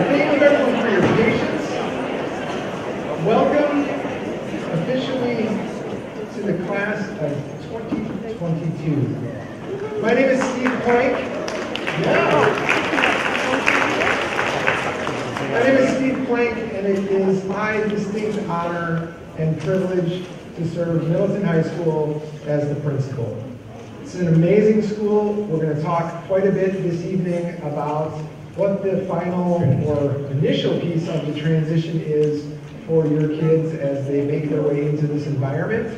Thank you everyone for your patience. Welcome officially to the class of 2022. My name is Steve Plank. My name is Steve Plank, and it is my distinct honor and privilege to serve Middleton High School as the principal. It's an amazing school. We're going to talk quite a bit this evening about what the final or initial piece of the transition is for your kids as they make their way into this environment.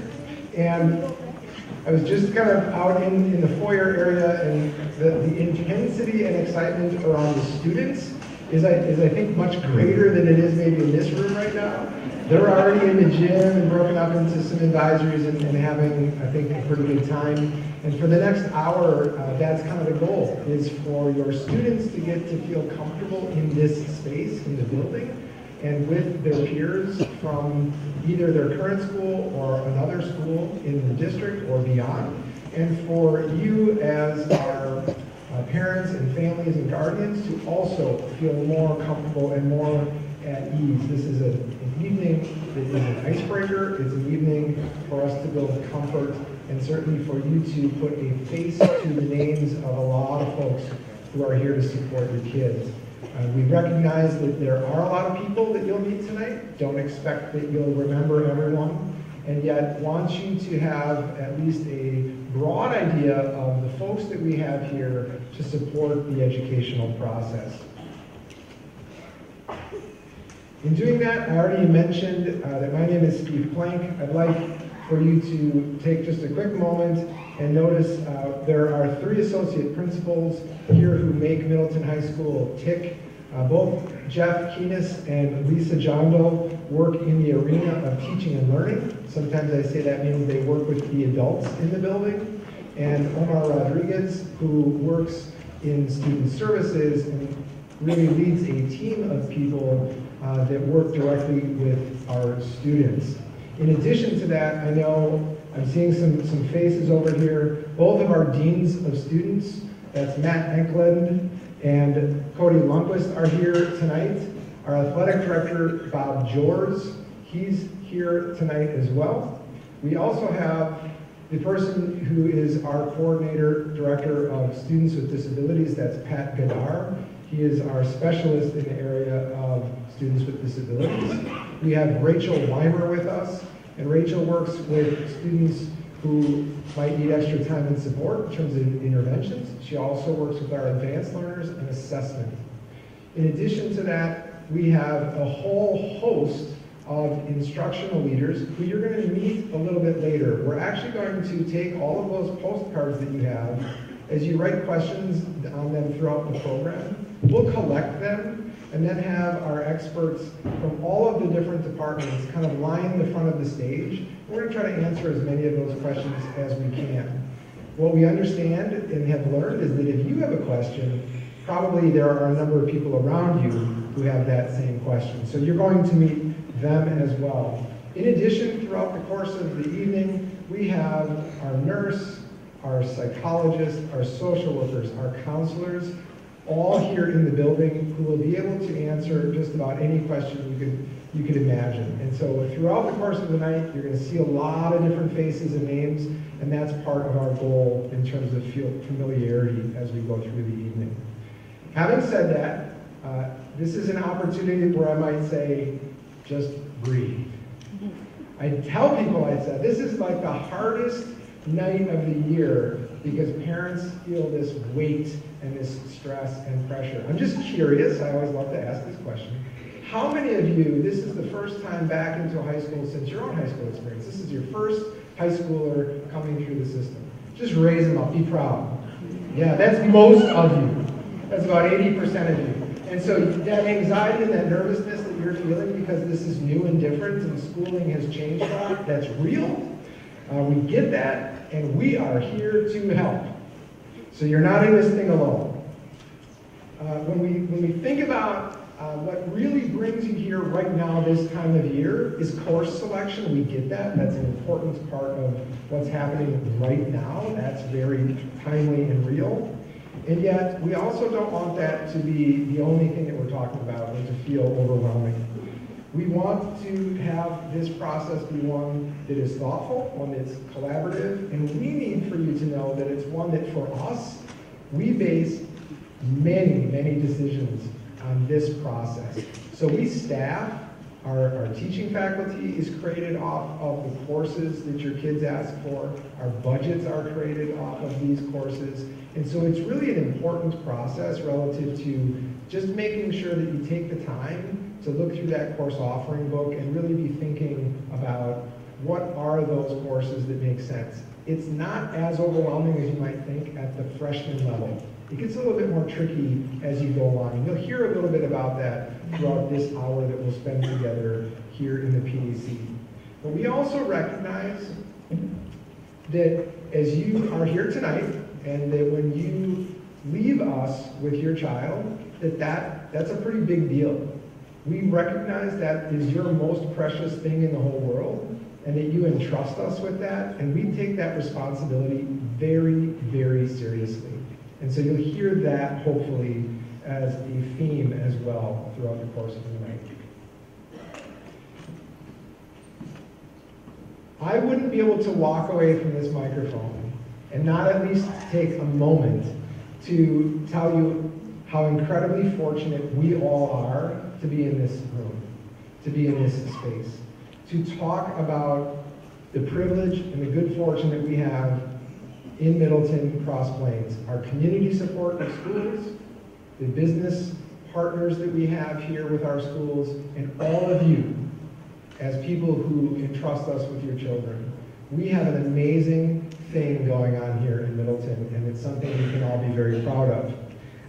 And I was just kind of out in the foyer area, and the intensity and excitement around the students is I think much greater than it is maybe in this room right now. They're already in the gym and broken up into some advisories and having, I think, a pretty good time. And for the next hour, that's kind of the goal, is for your students to get to feel comfortable in this space, in the building, and with their peers from either their current school or another school in the district or beyond. And for you as our parents and families and guardians to also feel more comfortable and more at ease. This is an evening that is an icebreaker. It's an evening for us to build comfort, and certainly for you to put a face to the names of a lot of folks who are here to support your kids. We recognize that there are a lot of people that you'll meet tonight. Don't expect that you'll remember everyone, and yet want you to have at least a broad idea of the folks that we have here to support the educational process. In doing that, I already mentioned that my name is Steve Plank. I'd like for you to take just a quick moment and notice there are 3 associate principals here who make Middleton High School tick. Both Jeff Keenis and Lisa Jondo work in the arena of teaching and learning. Sometimes I say that means they work with the adults in the building. And Omar Rodriguez, who works in student services and really leads a team of people that work directly with our students. In addition to that, I know I'm seeing some faces over here. Both of our deans of students, that's Matt Enkland and Cody Lundquist, are here tonight. Our athletic director, Bob Jors, he's here tonight as well. We also have the person who is our coordinator, director of students with disabilities, that's Pat Gadar. He is our specialist in the area of students with disabilities. We have Rachel Weimer with us, and Rachel works with students who might need extra time and support in terms of interventions. She also works with our advanced learners and assessment. In addition to that, we have a whole host of instructional leaders who you're going to meet a little bit later. We're actually going to take all of those postcards that you have. As you write questions on them throughout the program, we'll collect them and then have our experts from all of the different departments kind of line the front of the stage. We're going to try to answer as many of those questions as we can. What we understand and have learned is that if you have a question, probably there are a number of people around you who have that same question. So you're going to meet them as well. In addition, throughout the course of the evening, we have our nurse, our psychologists, our social workers, our counselors, all here in the building who will be able to answer just about any question you could imagine. And so throughout the course of the night, you're going to see a lot of different faces and names, and that's part of our goal in terms of familiarity as we go through the evening. Having said that, this is an opportunity where I might say, just breathe. I tell people, I said, this is like the hardest night of the year because parents feel this weight and this stress and pressure. I'm just curious, I always love to ask this question. How many of you, this is the first time back into high school since your own high school experience? This is your first high schooler coming through the system. Just raise them up, be proud. Yeah, that's most of you. That's about 80% of you. And so that anxiety and that nervousness that you're feeling because this is new and different and schooling has changed a lot, that's real. We get that, and we are here to help. So you're not in this thing alone. When we think about what really brings you here right now this time of year is course selection. We get that. That's an important part of what's happening right now. That's very timely and real. And yet, we also don't want that to be the only thing that we're talking about and to feel overwhelming. We want to have this process be one that is thoughtful, one that's collaborative, and we need for you to know that it's one that for us, we base many, many decisions on this process. So we staff, our teaching faculty is created off of the courses that your kids ask for. Our budgets are created off of these courses. And so it's really an important process relative to just making sure that you take the time to look through that course offering book and really be thinking about what are those courses that make sense. It's not as overwhelming as you might think at the freshman level. It gets a little bit more tricky as you go along. And you'll hear a little bit about that throughout this hour that we'll spend together here in the PDC. But we also recognize that as you are here tonight, and that when you leave us with your child, that's a pretty big deal. We recognize that is your most precious thing in the whole world, and that you entrust us with that, and we take that responsibility very, very seriously. And so you'll hear that, hopefully, as a theme as well throughout the course of the night. I wouldn't be able to walk away from this microphone and not at least take a moment to tell you how incredibly fortunate we all are to be in this room, to be in this space, to talk about the privilege and the good fortune that we have in Middleton-Cross Plains, our community support of schools, the business partners that we have here with our schools, and all of you as people who entrust us with your children. We have an amazing thing going on here in Middleton, and it's something we can all be very proud of.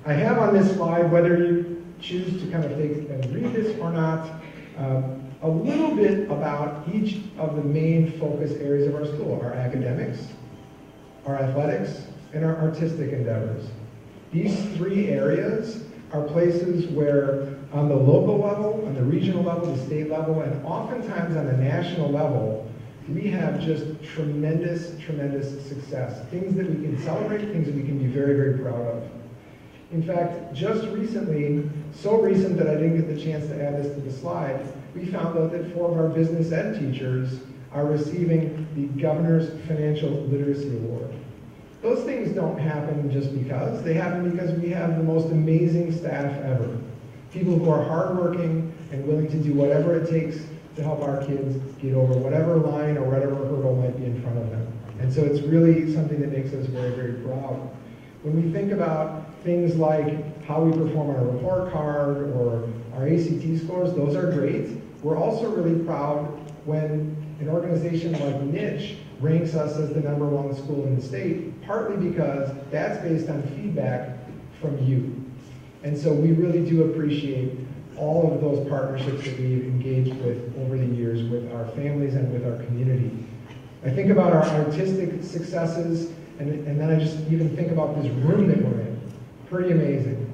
I have on this slide, whether you choose to kind of take and read this or not, a little bit about each of the main focus areas of our school, our academics, our athletics, and our artistic endeavors. These three areas are places where on the local level, on the regional level, the state level, and oftentimes on the national level, we have just tremendous, tremendous success. Things that we can celebrate, things that we can be very, very proud of. In fact, just recently, so recent that I didn't get the chance to add this to the slide, we found out that 4 of our business ed teachers are receiving the Governor's Financial Literacy Award. Those things don't happen just because. They happen because we have the most amazing staff ever. People who are hardworking and willing to do whatever it takes to help our kids get over whatever line or whatever hurdle might be in front of them. And so it's really something that makes us very, very proud. When we think about things like how we perform on a report card or our ACT scores, those are great. We're also really proud when an organization like Niche ranks us as the #1 school in the state, partly because that's based on feedback from you. And so we really do appreciate all of those partnerships that we've engaged with over the years with our families and with our community. I think about our artistic successes, and then I just even think about this room that we're in. Pretty amazing.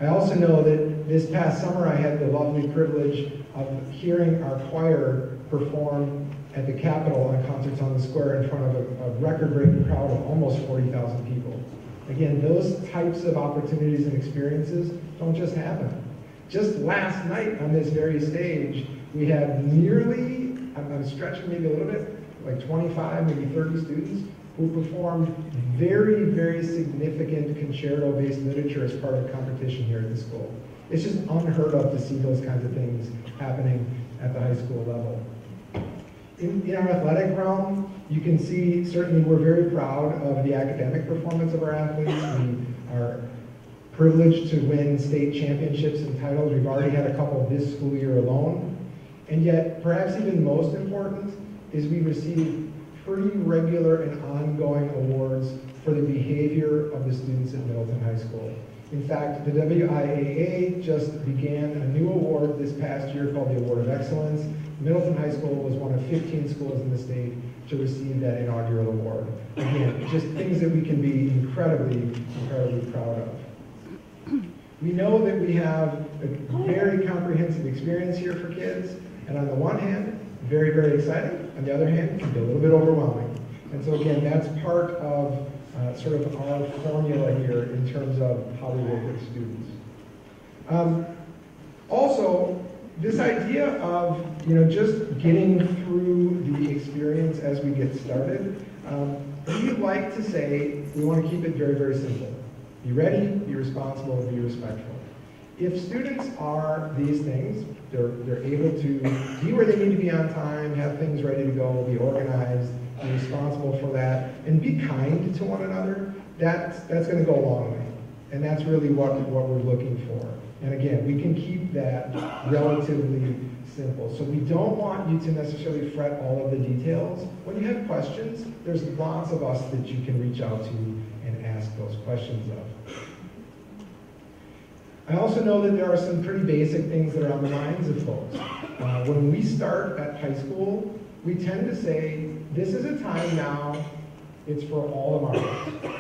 I also know that this past summer I had the lovely privilege of hearing our choir perform at the Capitol on Concerts on the Square in front of a record-breaking crowd of almost 40,000 people. Again, those types of opportunities and experiences don't just happen. Just last night on this very stage, we had nearly, I'm stretching maybe a little bit, like 25, maybe 30 students who performed very, very significant concerto-based literature as part of a competition here at the school. It's just unheard of to see those kinds of things happening at the high school level. In our athletic realm, you can see certainly we're very proud of the academic performance of our athletes. We are privileged to win state championships and titles. We've already had a couple this school year alone. And yet, perhaps even most important, is we receive pretty regular and ongoing awards for the behavior of the students at Middleton High School. In fact, the WIAA just began a new award this past year called the Award of Excellence. Middleton High School was one of 15 schools in the state to receive that inaugural award. Again, just things that we can be incredibly, incredibly proud of. We know that we have a very comprehensive experience here for kids, and on the one hand, very, very exciting. On the other hand, it can be a little bit overwhelming. And so again, that's part of sort of our formula here in terms of how we work with students. Also, this idea of just getting through the experience as we get started, we like to say we want to keep it very, very simple. Be ready, be responsible, be respectful. If students are these things, they're able to be where they need to be on time, have things ready to go, be organized, be responsible for that, and be kind to one another, that's going to go a long way. And that's really what we're looking for. And again, we can keep that relatively simple. So we don't want you to necessarily fret all of the details. When you have questions, there's lots of us that you can reach out to and ask those questions of. I also know that there are some pretty basic things that are on the minds of folks. When we start at high school, we tend to say, this is a time now, it's for all of our kids.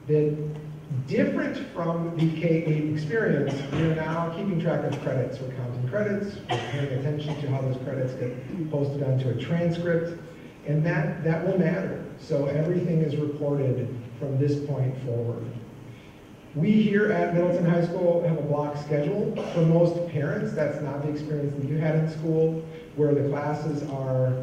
That different from the K-8 experience, we're now keeping track of credits. We're counting credits, we're paying attention to how those credits get posted onto a transcript, and that will matter. So everything is reported from this point forward. We here at Middleton High School have a block schedule. For most parents, that's not the experience that you had in school, where the classes are,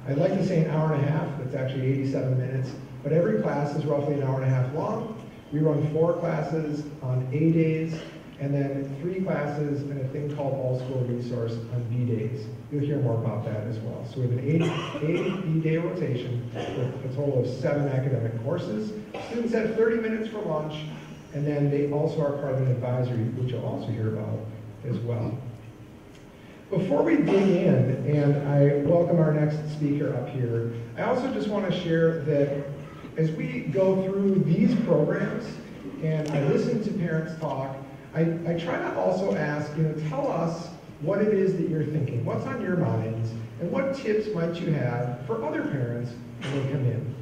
I'd like to say an hour and a half, that's actually 87 minutes, but every class is roughly an hour and a half long. We run 4 classes on A days, and then 3 classes and a thing called All School Resource on B days. You'll hear more about that as well. So we have an 8 B-day rotation with a total of 7 academic courses. Students have 30 minutes for lunch, and then they also are part of an advisory, which you'll also hear about as well. Before we dig in, and I welcome our next speaker up here, I also just want to share that as we go through these programs and I listen to parents talk, I try to also ask, tell us what it is that you're thinking, what's on your minds, and what tips might you have for other parents when they come in.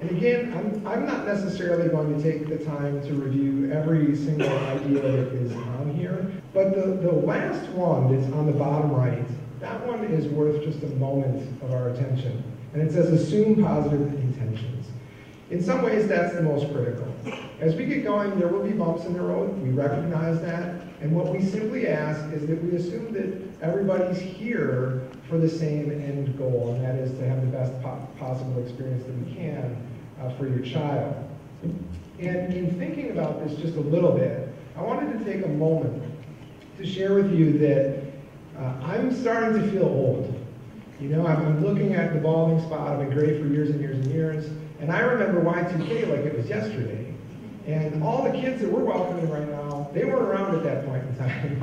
And again, I'm not necessarily going to take the time to review every single idea that is on here, but the last one that's on the bottom right, that one is worth just a moment of our attention. And it says, assume positive intentions. In some ways, that's the most critical. As we get going, there will be bumps in the road. We recognize that. And what we simply ask is that we assume that everybody's here for the same end goal, and that is to have the best possible experience that we can for your child. And in thinking about this just a little bit, I wanted to take a moment to share with you that I'm starting to feel old. I'm looking at the balding spot. I've been gray for years and years and years. And I remember Y2K like it was yesterday. And all the kids that we're welcoming right now, they weren't around at that point in time.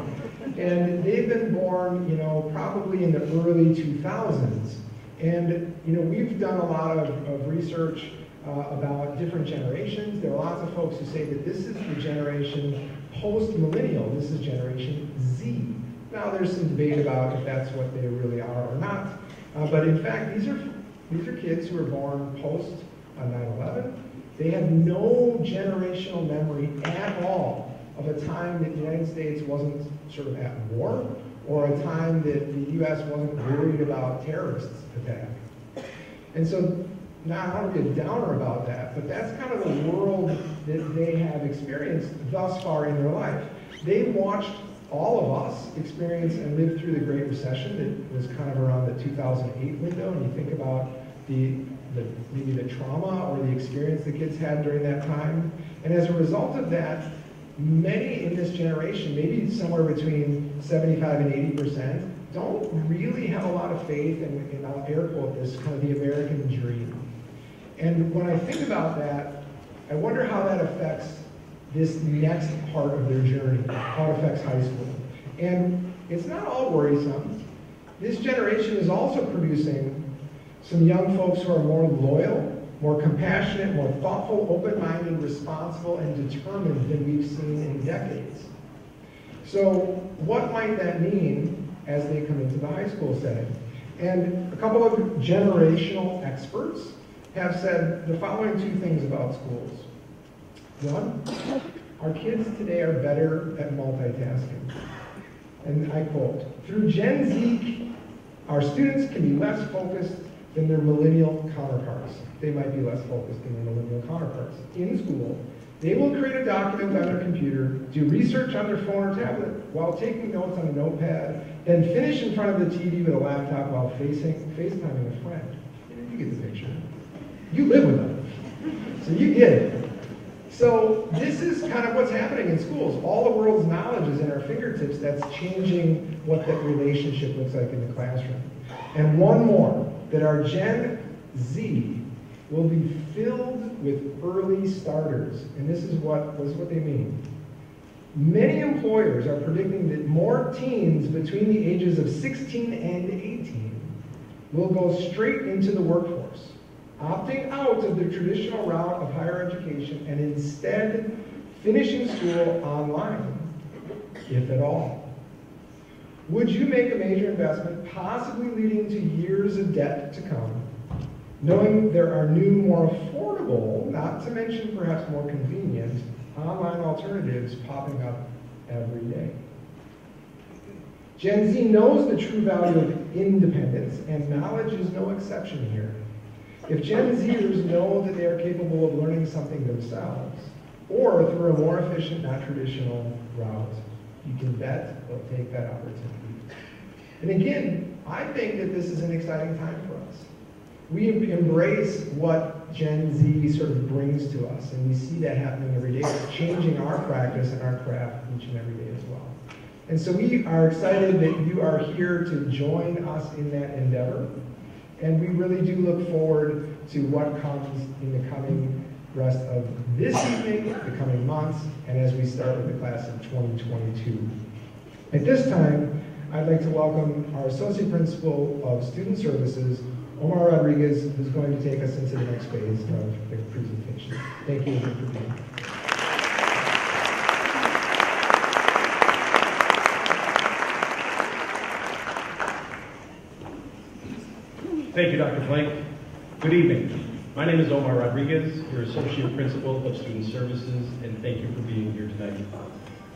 And they've been born, probably in the early 2000s. And, we've done a lot of research about different generations. There are lots of folks who say that this is the generation post-millennial. This is Generation Z. Now, there's some debate about if that's what they really are or not. But in fact, these are kids who were born post 9/11. They have no generational memory at all of a time that the United States wasn't sort of at war, or a time that the U.S. wasn't worried about terrorist attack. And so, now I don't want to be a downer about that, but that's kind of the world that they have experienced thus far in their life. They watched all of us experience and live through the Great Recession that was kind of around the 2008 window, and you think about maybe the trauma or the experience the kids had during that time. And as a result of that, many in this generation, maybe somewhere between 75 and 80%, don't really have a lot of faith in, and I'll air quote this, kind of the American dream. And when I think about that, I wonder how that affects this next part of their journey, how it affects high school. And it's not all worrisome. This generation is also producing some young folks who are more loyal, more compassionate, more thoughtful, open-minded, responsible, and determined than we've seen in decades. So what might that mean as they come into the high school setting? And a couple of generational experts have said the following 2 things about schools. One, our kids today are better at multitasking. And I quote, through Gen Z, our students can be less focused, than their millennial counterparts. They might be less focused than their millennial counterparts. In school, they will create a document on their computer, do research on their phone or tablet while taking notes on a notepad, then finish in front of the TV with a laptop while FaceTiming a friend. You get the picture. You live with them, so you get it. So this is kind of what's happening in schools. All the world's knowledge is in our fingertips. That's changing what that relationship looks like in the classroom. And one more, that our Gen Z will be filled with early starters. And this is what they mean. Many employers are predicting that more teens between the ages of 16 and 18 will go straight into the workforce, opting out of the traditional route of higher education and instead finishing school online, if at all. Would you make a major investment, possibly leading to years of debt to come, knowing there are new, more affordable, not to mention perhaps more convenient, online alternatives popping up every day? Gen Z knows the true value of independence, and knowledge is no exception here. If Gen Zers know that they are capable of learning something themselves, or through a more efficient, not traditional route, you can bet they'll take that opportunity. And again, I think that this is an exciting time for us. We embrace what Gen Z sort of brings to us, and we see that happening every day. It's changing our practice and our craft each and every day as well. And so we are excited that you are here to join us in that endeavor. And we really do look forward to what comes in the coming rest of this evening, the coming months, and as we start with the class of 2022. At this time, I'd like to welcome our Associate Principal of Student Services, Omar Rodriguez, who's going to take us into the next phase of the presentation. Thank you for being here. Thank you, Dr. Plank. Good evening. My name is Omar Rodriguez, your Associate Principal of Student Services, and thank you for being here tonight.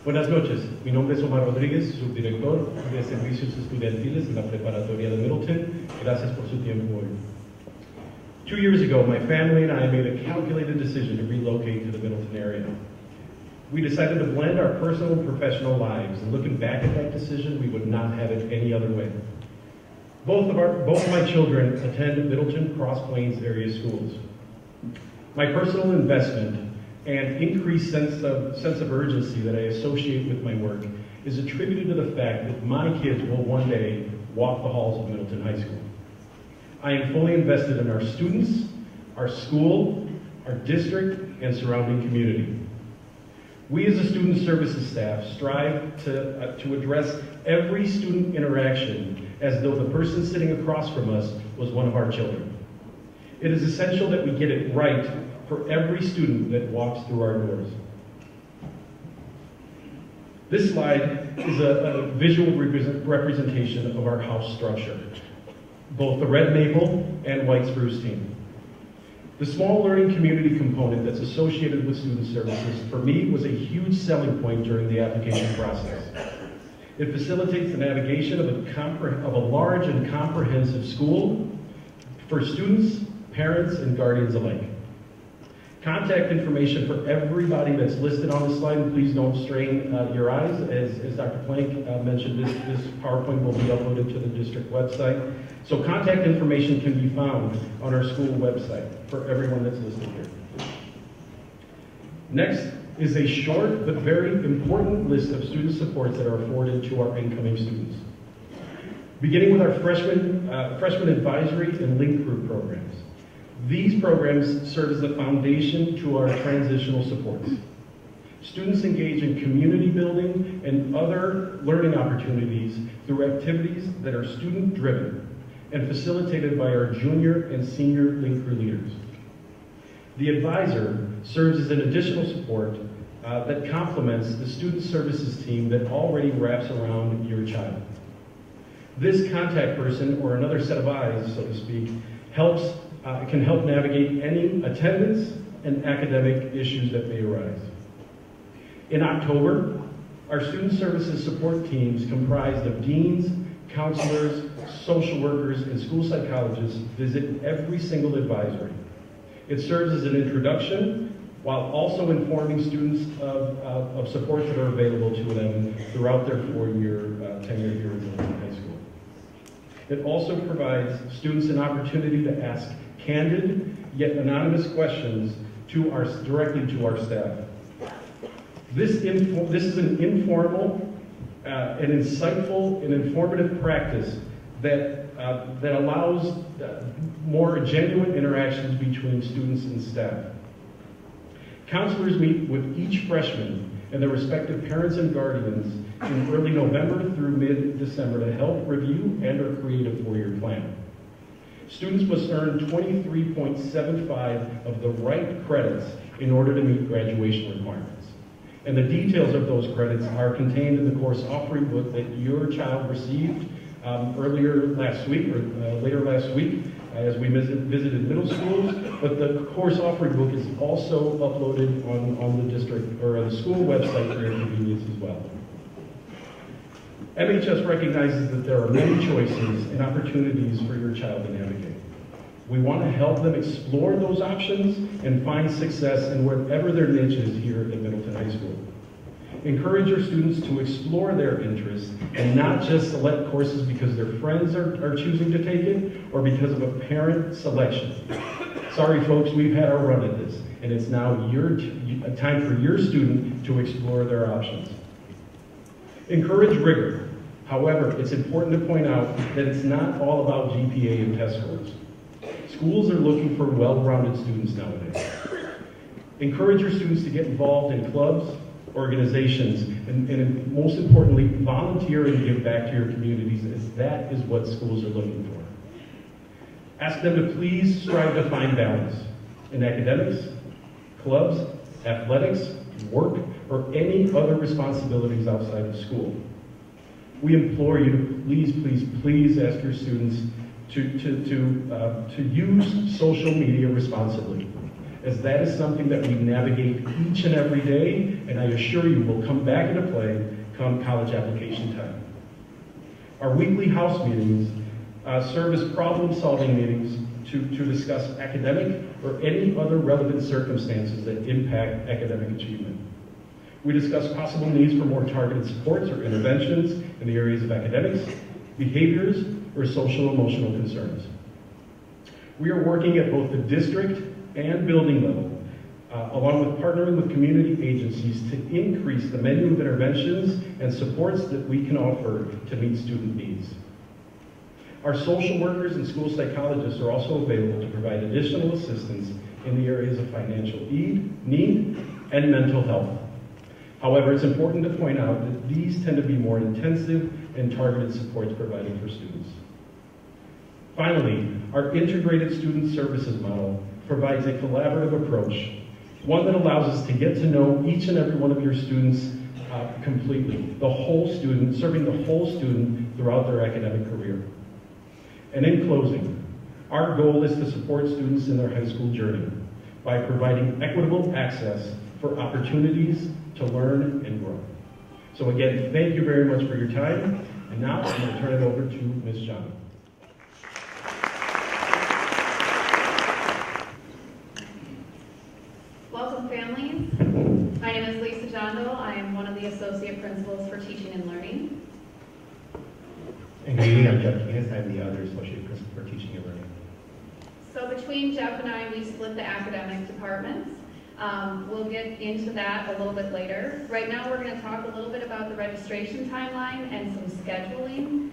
Buenas noches. Mi nombre es Omar Rodriguez, subdirector de Servicios Estudiantiles en la Preparatoria de Middleton. Gracias por su tiempo hoy. 2 years ago, my family and I made a calculated decision to relocate to the Middleton area. We decided to blend our personal and professional lives, and looking back at that decision, we would not have it any other way. Both of my children attend Middleton-Cross Plains area schools. My personal investment and increased sense of urgency that I associate with my work is attributed to the fact that my kids will one day walk the halls of Middleton High School. I am fully invested in our students, our school, our district, and surrounding community. We as a student services staff strive to address every student interaction as though the person sitting across from us was one of our children. It is essential that we get it right for every student that walks through our doors. This slide is a visual representation of our house structure, both the red maple and white spruce team. The small learning community component that's associated with student services, for me, was a huge selling point during the application process. It facilitates the navigation of a large and comprehensive school for students, parents, and guardians alike. Contact information for everybody that's listed on the slide, and please don't strain your eyes. As Dr. Plank mentioned, this PowerPoint will be uploaded to the district website. So contact information can be found on our school website for everyone that's listed here. Next is a short but very important list of student supports that are afforded to our incoming students. Beginning with our freshman advisory and link group programs. These programs serve as the foundation to our transitional supports. Students engage in community building and other learning opportunities through activities that are student-driven and facilitated by our junior and senior link crew leaders. The advisor serves as an additional support that complements the student services team that already wraps around your child. This contact person, or another set of eyes, so to speak, can help navigate any attendance and academic issues that may arise. In October, our student services support teams comprised of deans, counselors, social workers, and school psychologists visit every single advisory. It serves as an introduction while also informing students of supports that are available to them throughout their 4-year tenure here at Middleton High School. It also provides students an opportunity to ask candid yet anonymous questions directly to our staff. This is an informal, an insightful, and informative practice that allows more genuine interactions between students and staff. Counselors meet with each freshman and their respective parents and guardians in early November through mid-December to help review and or create a 4-year plan. Students must earn 23.75 of the right credits in order to meet graduation requirements. And the details of those credits are contained in the course offering book that your child received earlier last week, or later last week, as we visited middle schools. But the course offering book is also uploaded on the district or the school website for your convenience as well. MHS recognizes that there are many choices and opportunities for your child to navigate. We want to help them explore those options and find success in whatever their niche is here at Middleton High School. Encourage your students to explore their interests and not just select courses because their friends are choosing to take it or because of a parent selection. Sorry folks, we've had our run at this, and it's now time for your student to explore their options. Encourage rigor. However, it's important to point out that it's not all about GPA and test scores. Schools are looking for well-rounded students nowadays. Encourage your students to get involved in clubs, organizations, and most importantly, volunteer and give back to your communities, as that is what schools are looking for. Ask them to please strive to find balance in academics, clubs, athletics, work, or any other responsibilities outside of school. We implore you to please, please, please ask your students to use social media responsibly, as that is something that we navigate each and every day, and I assure you will come back into play come college application time. Our weekly house meetings serve as problem-solving meetings to discuss academic or any other relevant circumstances that impact academic achievement. We discuss possible needs for more targeted supports or interventions in the areas of academics, behaviors, or social-emotional concerns. We are working at both the district and building level, along with partnering with community agencies to increase the menu of interventions and supports that we can offer to meet student needs. Our social workers and school psychologists are also available to provide additional assistance in the areas of financial need and mental health. However, it's important to point out that these tend to be more intensive and targeted supports provided for students. Finally, our integrated student services model provides a collaborative approach, one that allows us to get to know each and every one of your students completely, the whole student, serving the whole student throughout their academic career. And in closing, our goal is to support students in their high school journey by providing equitable access for opportunities to learn and grow. So again, thank you very much for your time, and now I'm going to turn it over to Ms. John. Welcome, families. My name is Lisa Jondo. I am one of the associate principals for teaching and learning. And good evening, I'm Jeff Keenis. I'm the other associate principal for teaching and learning. So between Jeff and I, we split the academic departments. We'll get into that a little bit later. Right now, we're going to talk a little bit about the registration timeline and some scheduling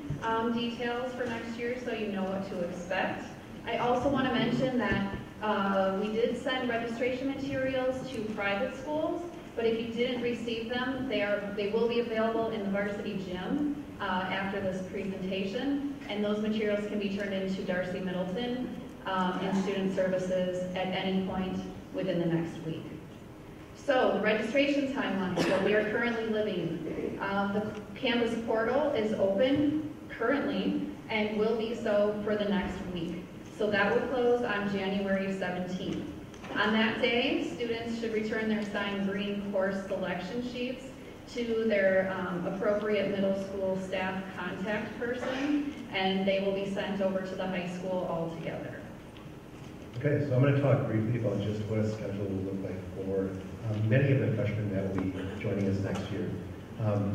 details for next year, so you know what to expect. I also want to mention that we did send registration materials to private schools, but if you didn't receive them, they will be available in the varsity gym after this presentation, and those materials can be turned into Darcy Middleton in student services at any point within the next week. So the registration timeline that we are currently living, the Canvas portal is open currently and will be so for the next week. So that will close on January 17th. On that day, students should return their signed green course selection sheets to their appropriate middle school staff contact person, and they will be sent over to the high school altogether. Okay, so I'm going to talk briefly about just what a schedule will look like for many of the freshmen that will be joining us next year.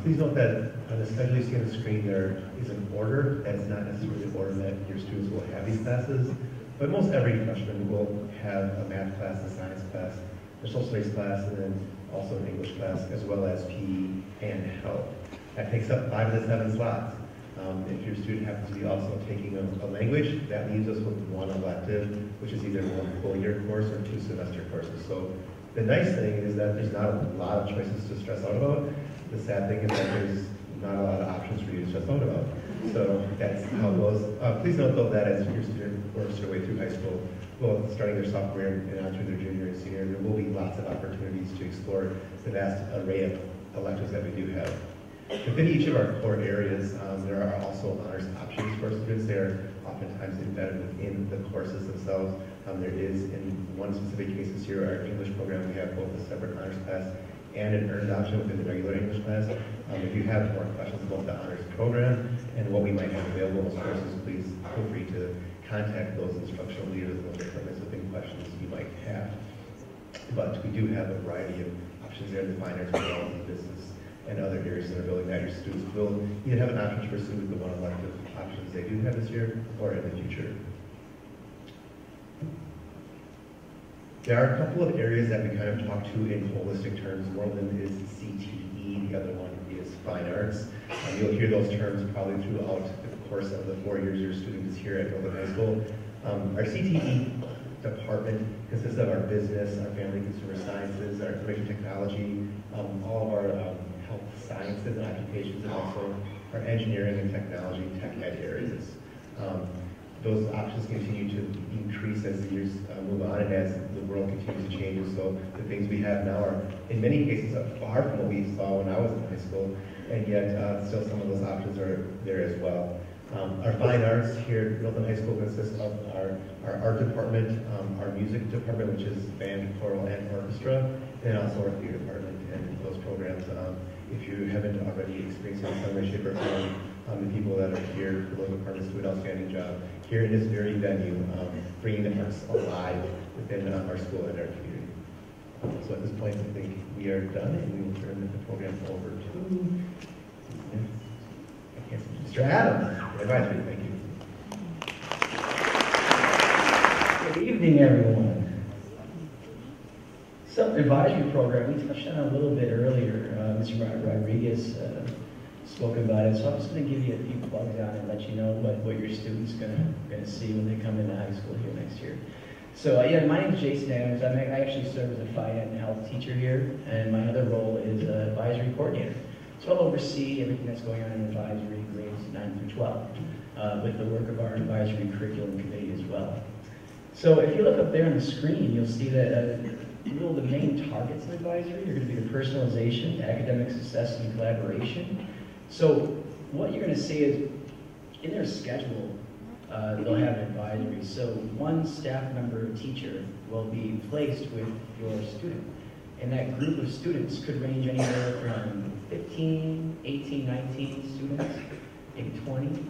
Please note that on the schedule you see on the screen there is an order. That's not necessarily the order that your students will have these classes, but most every freshman will have a math class, a science class, a social studies class, and then also an English class, as well as PE and health. That takes up 5 of the 7 slots. If your student happens to be also taking a language, that leaves us with 1 elective, which is either 1 full year course or 2 semester courses. So the nice thing is that there's not a lot of choices to stress out about. The sad thing is that there's not a lot of options for you to stress out about. So that's how it goes. Please note though that as your student works their way through high school, well, starting their sophomore year and on through their junior and senior, there will be lots of opportunities to explore the vast array of electives that we do have. Within each of our core areas, there are also honors options for students. They are oftentimes embedded within the courses themselves. There is, in one specific case this year, our English program, we have both a separate honors class and an earned option within the regular English class. If you have more questions about the honors program and what we might have available in those courses, please feel free to contact those instructional leaders in those departments with any questions you might have. But we do have a variety of options there in the fine arts, technology, business, and other areas in our building that your students will either have an option to pursue with the 1 elective options they do have this year or in the future. There are a couple of areas that we kind of talk to in holistic terms. One of them is CTE, the other one is fine arts. You'll hear those terms probably throughout the course of the 4 years your student is here at Middleton High School. Our CTE department consists of our business, our family consumer sciences, our information technology, all of our health sciences and occupations, and also our engineering and technology tech ed areas. Those options continue to increase as the years move on and as the world continues to change. And so the things we have now are, in many cases, far from what we saw when I was in high school, and yet still some of those options are there as well. Our fine arts here at Middleton High School consists of our art department, our music department, which is band, choral, and orchestra, and also our theater department and those programs. If you haven't already experienced it in some way, shape, or form, the people that are here for those departments do an outstanding job here in this very venue, bringing the arts alive within our school and our community. So at this point, I think we are done, and we will turn the program over to Mr. Adams, advisory. Thank you. Good evening, everyone. So, advisory program, we touched on it a little bit earlier. Mr. Rodriguez spoke about it, so I'm just going to give you a few plugs on it and let you know what your students are going to see when they come into high school here next year. So, yeah, my name is Jason Adams. I actually serve as a fine ed and health teacher here, and my other role is advisory coordinator. So I'll oversee everything that's going on in advisory grades 9 through 12 with the work of our advisory curriculum committee as well. So if you look up there on the screen, you'll see that the main targets of advisory are going to be the personalization, academic success, and collaboration. So what you're going to see is in their schedule, they'll have an advisory. So one staff member or teacher will be placed with your student. And that group of students could range anywhere from 15, 18, 19 students, maybe 20.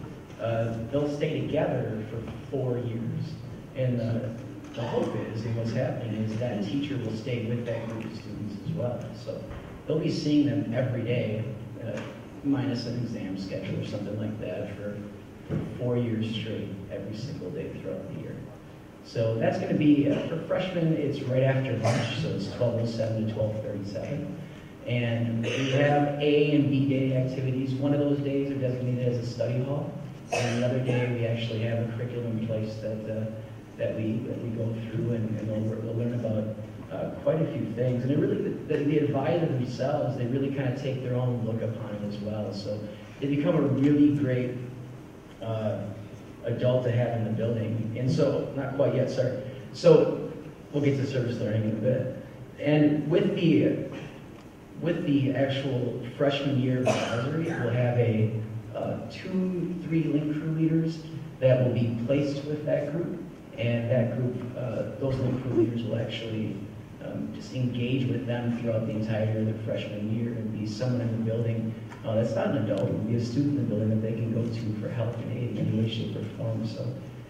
They'll stay together for 4 years. And the hope is, and what's happening is that teacher will stay with that group of students as well. So they'll be seeing them every day, minus an exam schedule or something like that for 4 years straight, every single day throughout the year. So that's going to be, for freshmen, it's right after lunch, so it's 12:07 to 12:37. And we have A and B day activities. One of those days are designated as a study hall, and the other day we actually have a curriculum in place that we go through, and they'll learn about quite a few things. And it really, the advisors themselves, they really kind of take their own look upon it as well. So they become a really great adult to have in the building. And so, not quite yet, sorry. So we'll get to service learning in a bit. And with the actual freshman year advisory, we'll have 2-3 link crew leaders that will be placed with that group. And that group, those link crew leaders will actually just engage with them throughout the entirety of their freshman year and be someone in the building that's not an adult, be a student in the building that they can go to for help and aid in any way, shape, or form. So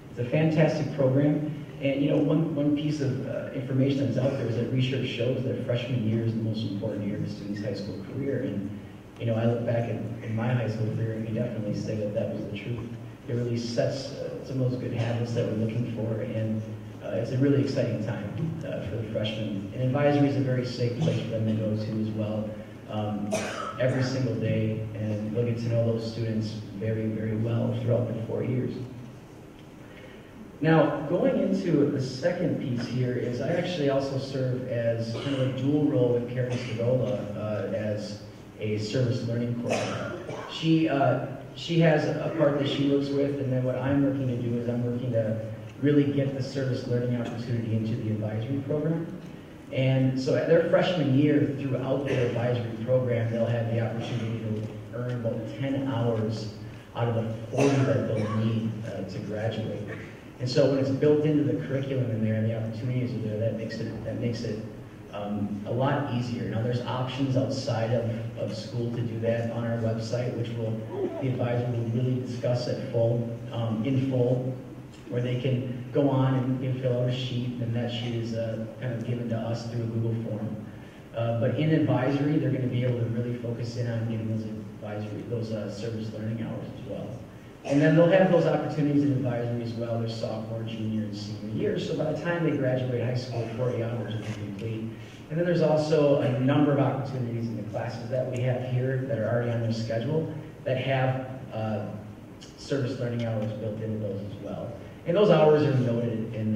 it's a fantastic program. And you know, one piece of information that's out there is that research shows that freshman year is the most important year of a student's high school career. And you know, I look back in my high school career and can definitely say that that was the truth. It really sets some of those good habits that we're looking for, and it's a really exciting time for the freshmen. And advisory is a very safe place for them to go to as well, every single day, and they'll get to know those students very, very well throughout the 4 years. Now, going into the second piece here is I actually also serve as kind of a dual role with Karen Stadola as a service learning coordinator. She has a part that she works with, and then what I'm working to do is I'm working to really get the service learning opportunity into the advisory program. And so at their freshman year, throughout their advisory program, they'll have the opportunity to earn about 10 hours out of the 40 that they'll need to graduate. And so when it's built into the curriculum in there and the opportunities are there, that makes it a lot easier. Now there's options outside of school to do that on our website, which the advisor will really discuss in full, where they can go on and fill out a sheet, and that sheet is kind of given to us through a Google form. But in advisory, they're going to be able to really focus in on getting those service learning hours as well. And then they'll have those opportunities in advisory as well, their sophomore, junior, and senior year. So by the time they graduate high school, 40 hours will be complete. And then there's also a number of opportunities in the classes that we have here that are already on their schedule that have service learning hours built into those as well. And those hours are noted in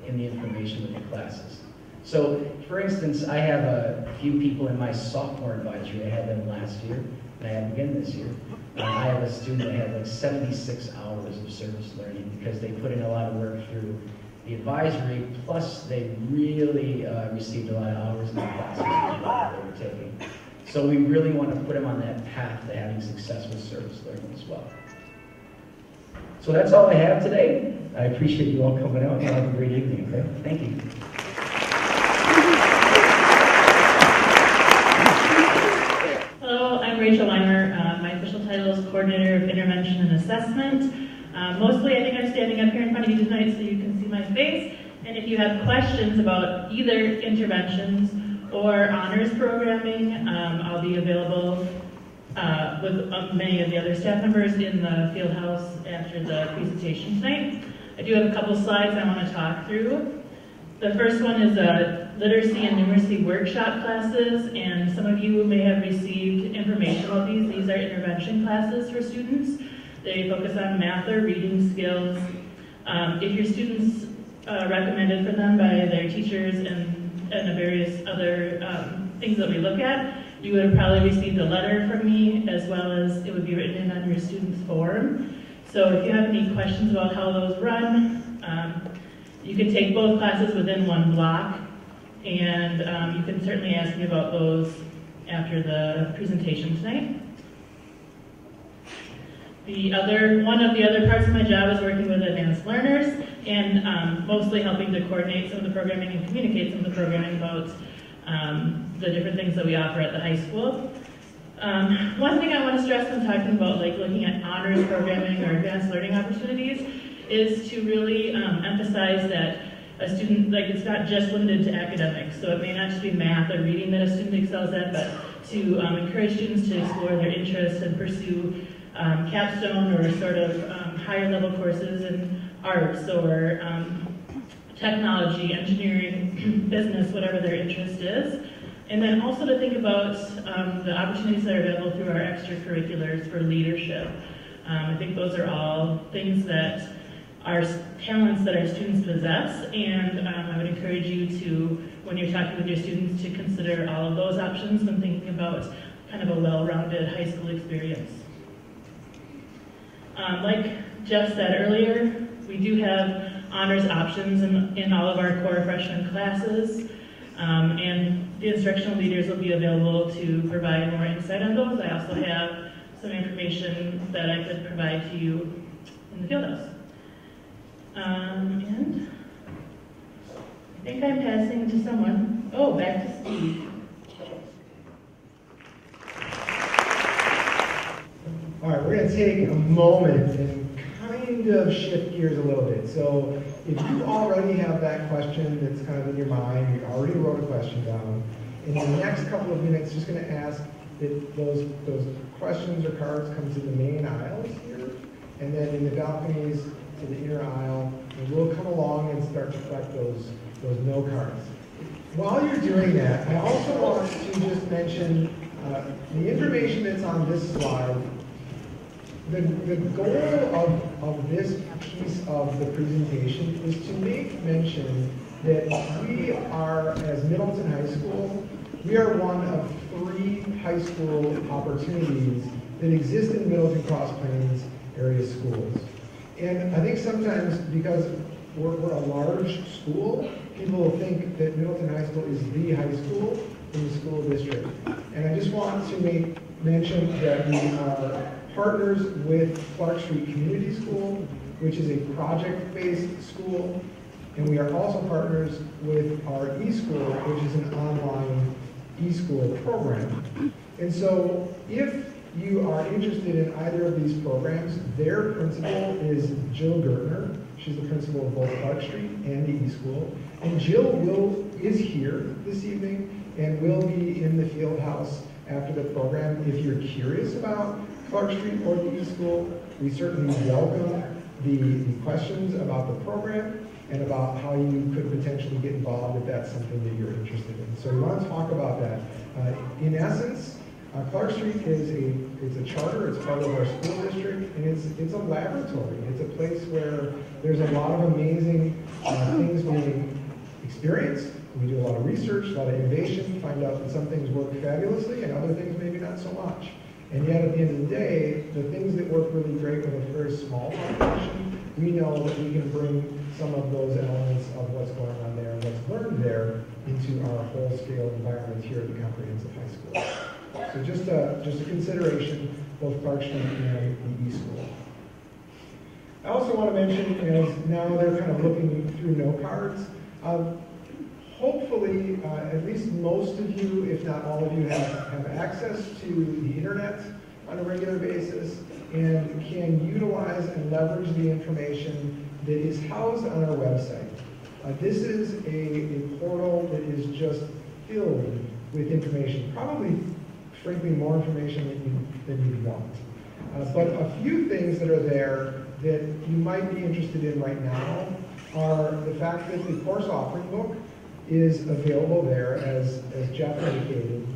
the information with the classes. So, for instance, I have a few people in my sophomore advisory. I had them last year, and I have them again this year. I have a student that had like 76 hours of service learning because they put in a lot of work through the advisory, plus they really received a lot of hours in the classes that they were taking. So we really want to put them on that path to having successful service learning as well. So that's all I have today. I appreciate you all coming out, and have a great evening, okay? Thank you. Hello, I'm Rachel Weimer. My official title is Coordinator of Intervention and Assessment. Mostly, I think I'm standing up here in front of you tonight so you can see my face. And if you have questions about either interventions or honors programming, I'll be available with many of the other staff members in the field house after the presentation tonight. I do have a couple slides I want to talk through. The first one is literacy and numeracy workshop classes, and some of you may have received information about these. These are intervention classes for students. They focus on math or reading skills. If your students recommended for them by their teachers and the various other things that we look at, you would have probably received a letter from me, as well as it would be written in on your student's form. So if you have any questions about how those run, you can take both classes within one block, and you can certainly ask me about those after the presentation tonight. One of the other parts of my job is working with advanced learners, and mostly helping to coordinate some of the programming and communicate some of the programming about the different things that we offer at the high school. One thing I want to stress when talking about looking at honors programming or advanced learning opportunities is to really emphasize that a student, it's not just limited to academics. So it may not just be math or reading that a student excels at, but to encourage students to explore their interests and pursue capstone or sort of higher level courses in arts or technology, engineering, business, whatever their interest is. And then also to think about the opportunities that are available through our extracurriculars for leadership. I think those are all things that are talents that our students possess, and I would encourage you to, when you're talking with your students, to consider all of those options when thinking about kind of a well-rounded high school experience. Like Jeff said earlier, we do have honors options in all of our core freshman classes, and the instructional leaders will be available to provide more insight on those. I also have some information that I could provide to you in the field house. And I think I'm passing to someone. Oh, back to Steve. All right, we're going to take a moment and kind of shift gears a little bit. So if you already have that question that's kind of in your mind, you already wrote a question down, in the next couple of minutes, just going to ask that those questions or cards come to the main aisles here, and then in the balconies to the inner aisle, and we'll come along and start to collect those no cards. While you're doing that, I also want to just mention the information that's on this slide. The goal of this piece of the presentation is to make mention that we are, as Middleton High School, we are one of 3 high school opportunities that exist in Middleton-Cross Plains area schools. And I think sometimes because we're a large school, people think that Middleton High School is the high school in the school district. And I just want to make mention that we are partners with Clark Street Community School, which is a project-based school, and we are also partners with our eSchool, which is an online eSchool program. And so if you are interested in either of these programs, their principal is Jill Gertner. She's the principal of both Clark Street and the eSchool. And Jill is here this evening and will be in the field house after the program. If you're curious about Clark Street or the eSchool, we certainly welcome the questions about the program and about how you could potentially get involved if that's something that you're interested in. So we want to talk about that. In essence, Clark Street is a charter, it's part of our school district, and it's a laboratory. It's a place where there's a lot of amazing things being experienced. We do a lot of research, a lot of innovation, find out that some things work fabulously and other things maybe not so much. And yet at the end of the day, the things that work really great with a very small population, we know that we can bring some of those elements of what's going on there and what's learned there into our whole-scale environment here at the Comprehensive High School. So just a consideration, both Clark Street and the eSchool. I also want to mention, as now they're kind of looking through no cards, hopefully, at least most of you, if not all of you, have access to the internet on a regular basis and can utilize and leverage the information that is housed on our website. This is a portal that is just filled with information, probably, frankly, more information than you'd want. But a few things that are there that you might be interested in right now are the fact that the course offering book is available there, as Jeff indicated.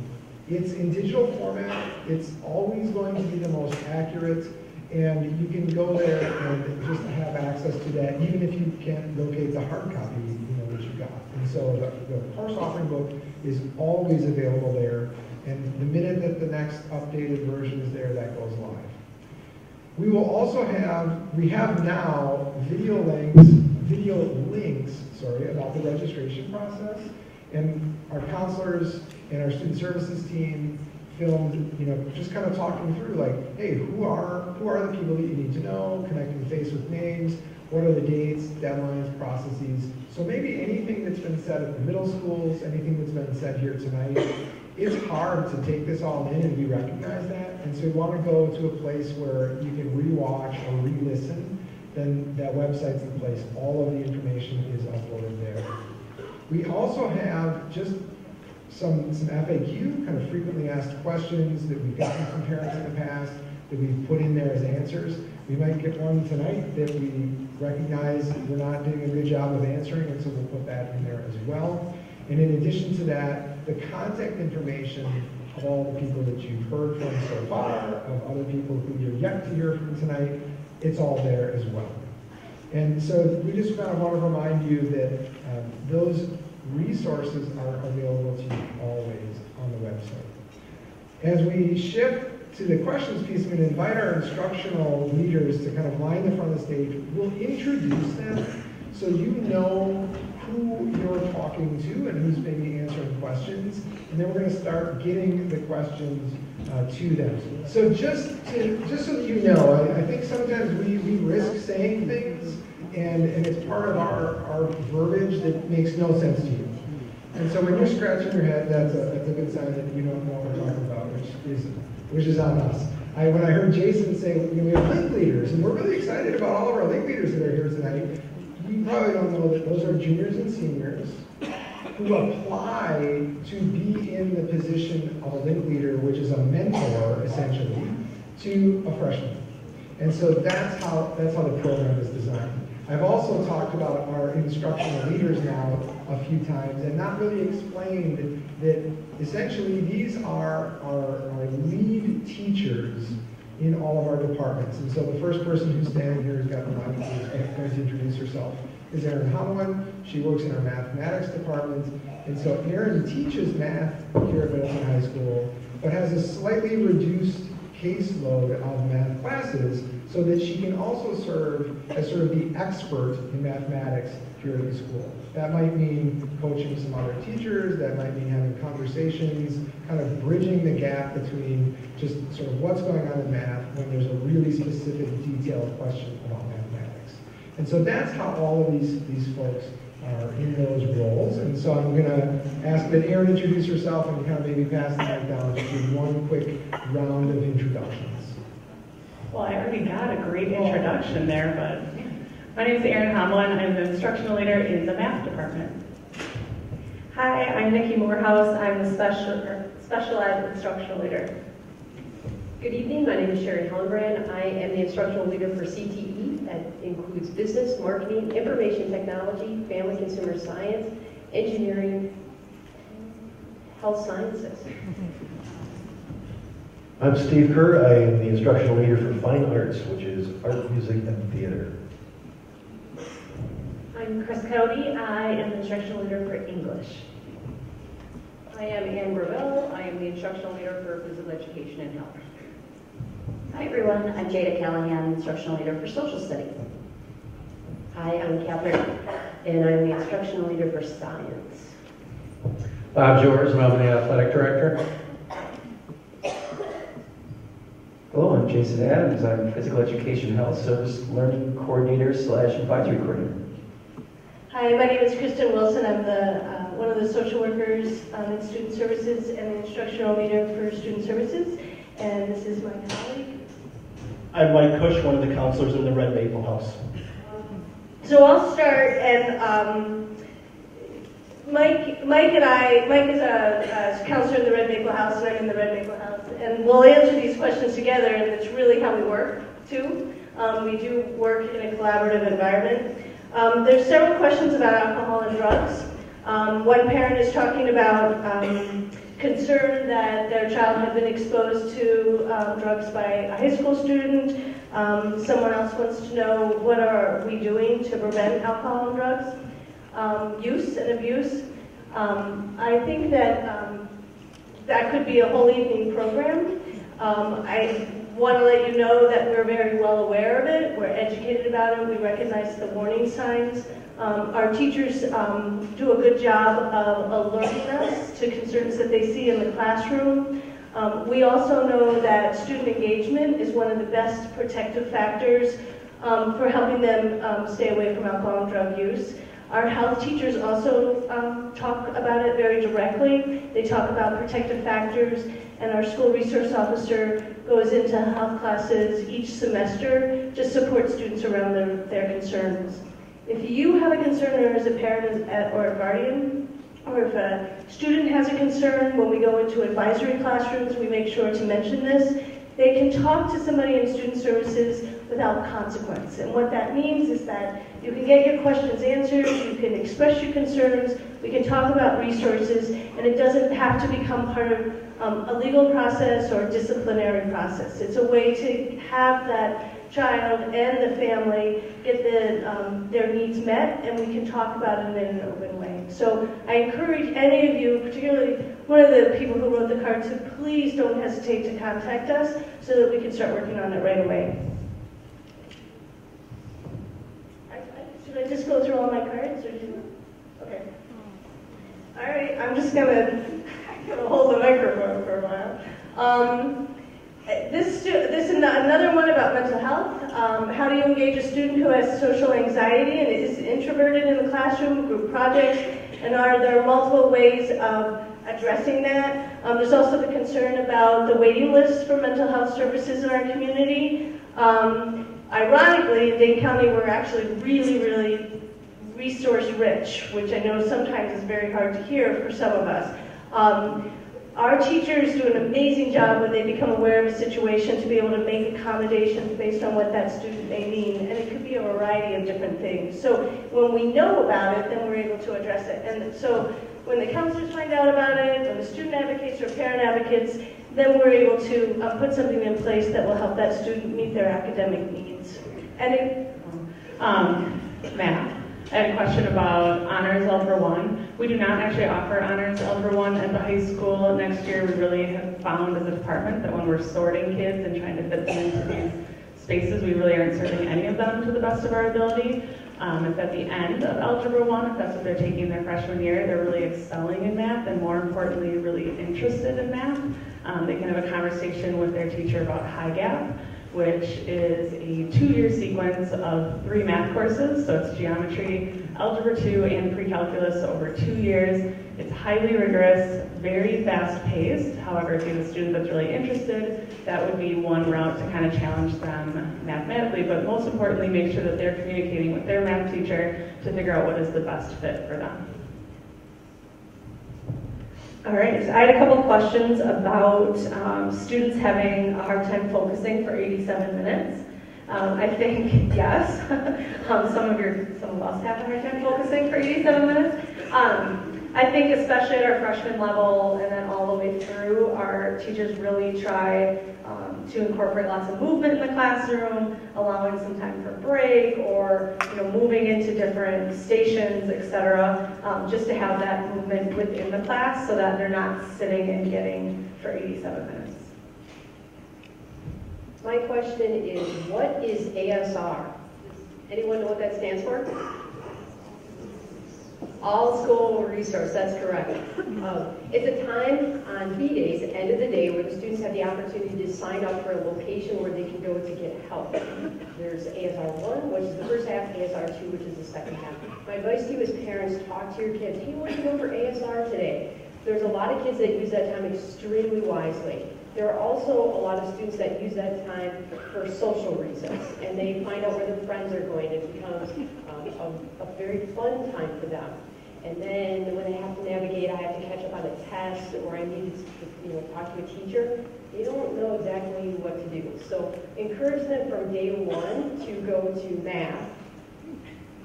It's in digital format. It's always going to be the most accurate, and you can go there and just have access to that, even if you can't locate the hard copy that you got. And so the course offering book is always available there, and the minute that the next updated version is there, that goes live. We will also have now video links about the registration process, and our counselors and our student services team filmed, just kind of talking through, like, hey, who are the people that you need to know, connecting face with names, what are the dates, deadlines, processes. So maybe anything that's been said at the middle schools, anything that's been said here tonight, it's hard to take this all in and we recognize that, and so we want to go to a place where you can rewatch or re-listen. Then that website's in place. All of the information is uploaded there. We also have just some FAQ, kind of frequently asked questions that we've gotten from parents in the past that we've put in there as answers. We might get one tonight that we recognize we're not doing a good job of answering, and so we'll put that in there as well. And in addition to that, the contact information of all the people that you've heard from so far, of other people who you're yet to hear from tonight, it's all there as well. And so we just kind of want to remind you that those resources are available to you always on the website. As we shift to the questions piece, I'm going to invite our instructional leaders to kind of line the front of the stage. We'll introduce them so you know who you're talking to and who's maybe answering questions. And then we're going to start getting the questions to them. So just so that you know, I think sometimes we risk saying things and it's part of our verbiage that makes no sense to you. And so when you're scratching your head, that's a good sign that you don't know what we're talking about, which is on us. When I heard Jason say, we have link leaders, and we're really excited about all of our link leaders that are here tonight, you probably don't know that those are juniors and seniors who apply to be in the position of a link leader, which is a mentor, essentially, to a freshman. And so that's how the program is designed. I've also talked about our instructional leaders now a few times and not really explained that essentially these are our lead teachers in all of our departments. And so the first person who's standing here who's got the mic who's going to introduce herself is Erin Humlin. She works in our mathematics department. And so Erin teaches math here at Middleton High School, but has a slightly reduced caseload of math classes so that she can also serve as sort of the expert in mathematics here at the school. That might mean coaching some other teachers, that might mean having conversations, kind of bridging the gap between just sort of what's going on in math when there's a really specific, detailed question about mathematics. And so that's how all of these folks are in those roles. And so I'm going to ask that Erin introduce herself and kind of maybe pass the mic down just do one quick round of introductions. Well, I already got a great introduction there, but my name is Erin Humlin. I'm the instructional leader in the math department. Hi, I'm Nikki Morehouse. I'm the special ed instructional leader. Good evening, my name is Sherry Hellenbrand. I am the instructional leader for CTE. That includes business, marketing, information technology, family consumer science, engineering, health sciences. I'm Steve Kerr. I am the instructional leader for Fine Arts, which is art, music, and theater. I'm Chris Cody. I am the instructional leader for English. I am Ann Gravel. I am the instructional leader for physical education and health. Hi everyone, I'm Jada Callahan, instructional leader for social studies. Hi, I'm Catherine, and I'm the instructional leader for science. Bob George, and I'm the athletic director. Hello, I'm Jason Adams. I'm physical education health service learning coordinator / advisory coordinator. Hi, my name is Kristen Wilson. I'm one of the social workers in student services and the instructional leader for student services. And this is my colleague. I'm Mike Cush, one of the counselors in the Red Maple House. So I'll start, and Mike is a counselor in the Red Maple House, and I'm in the Red Maple House. And we'll answer these questions together, and it's really how we work, too. We do work in a collaborative environment. There's several questions about alcohol and drugs. One parent is talking about concern that their child had been exposed to drugs by a high school student. Someone else wants to know, what are we doing to prevent alcohol and drugs use and abuse? I think that that could be a whole evening program. I want to let you know that we're very well aware of it. We're educated about it. We recognize the warning signs. Our teachers do a good job of alerting us to concerns that they see in the classroom. We also know that student engagement is one of the best protective factors for helping them stay away from alcohol and drug use. Our health teachers also talk about it very directly. They talk about protective factors, and our school resource officer goes into health classes each semester to support students around their concerns. If you have a concern, or as a parent or a guardian, or if a student has a concern, when we go into advisory classrooms, we make sure to mention this. They can talk to somebody in student services without consequence. And what that means is that you can get your questions answered, you can express your concerns, we can talk about resources, and it doesn't have to become part of a legal process or disciplinary process. It's a way to have that child and the family get their needs met, and we can talk about it in an open way. So I encourage any of you, particularly one of the people who wrote the card, to please don't hesitate to contact us so that we can start working on it right away. Should I just go through all my cards, or do you? Okay. All right, I'm just gonna hold the microphone for a while. this is another one about mental health. How do you engage a student who has social anxiety and is introverted in the classroom, group projects, and are there multiple ways of addressing that? There's also the concern about the waiting list for mental health services in our community. Ironically, in Dane County, we're actually really resource rich, which I know sometimes is very hard to hear for some of us. Our teachers do an amazing job when they become aware of a situation to be able to make accommodations based on what that student may need, and it could be a variety of different things. So when we know about it, then we're able to address it. And so when the counselors find out about it, when the student advocates or parent advocates, then we're able to put something in place that will help that student meet their academic needs. And Math. I had a question about Honors Algebra 1. We do not actually offer Honors Algebra 1 at the high school. Next year, we really have found as a department that when we're sorting kids and trying to fit them into these spaces, we really aren't serving any of them to the best of our ability. It's at the end of Algebra 1, if that's what they're taking their freshman year, they're really excelling in math and more importantly, really interested in math. They can have a conversation with their teacher about high gap, which is a 2-year sequence of 3 math courses. So it's geometry, algebra 2, and pre-calculus over 2 years. It's highly rigorous, very fast-paced. However, if you have a student that's really interested, that would be one route to kind of challenge them mathematically, but most importantly, make sure that they're communicating with their math teacher to figure out what is the best fit for them. All right, so I had a couple questions about students having a hard time focusing for 87 minutes. I think yes, some of us have a hard time focusing for 87 minutes. I think especially at our freshman level and then all the way through, our teachers really try to incorporate lots of movement in the classroom, allowing some time for break, or moving into different stations, etc., just to have that movement within the class so that they're not sitting and getting for 87 minutes. My question is, what is ASR? Anyone know what that stands for? All School Resource, that's correct. It's a time on B days, end of the day, where the students have the opportunity to sign up for a location where they can go to get help. There's ASR 1, which is the first half, ASR 2, which is the second half. My advice to you as parents, talk to your kids. Hey, where are you going for ASR today? There's a lot of kids that use that time extremely wisely. There are also a lot of students that use that time for social reasons, and they find out where their friends are going. It becomes a very fun time for them. And then when they have to navigate, I have to catch up on a test, or I need to talk to a teacher, they don't know exactly what to do. So encourage them from day 1 to go to math,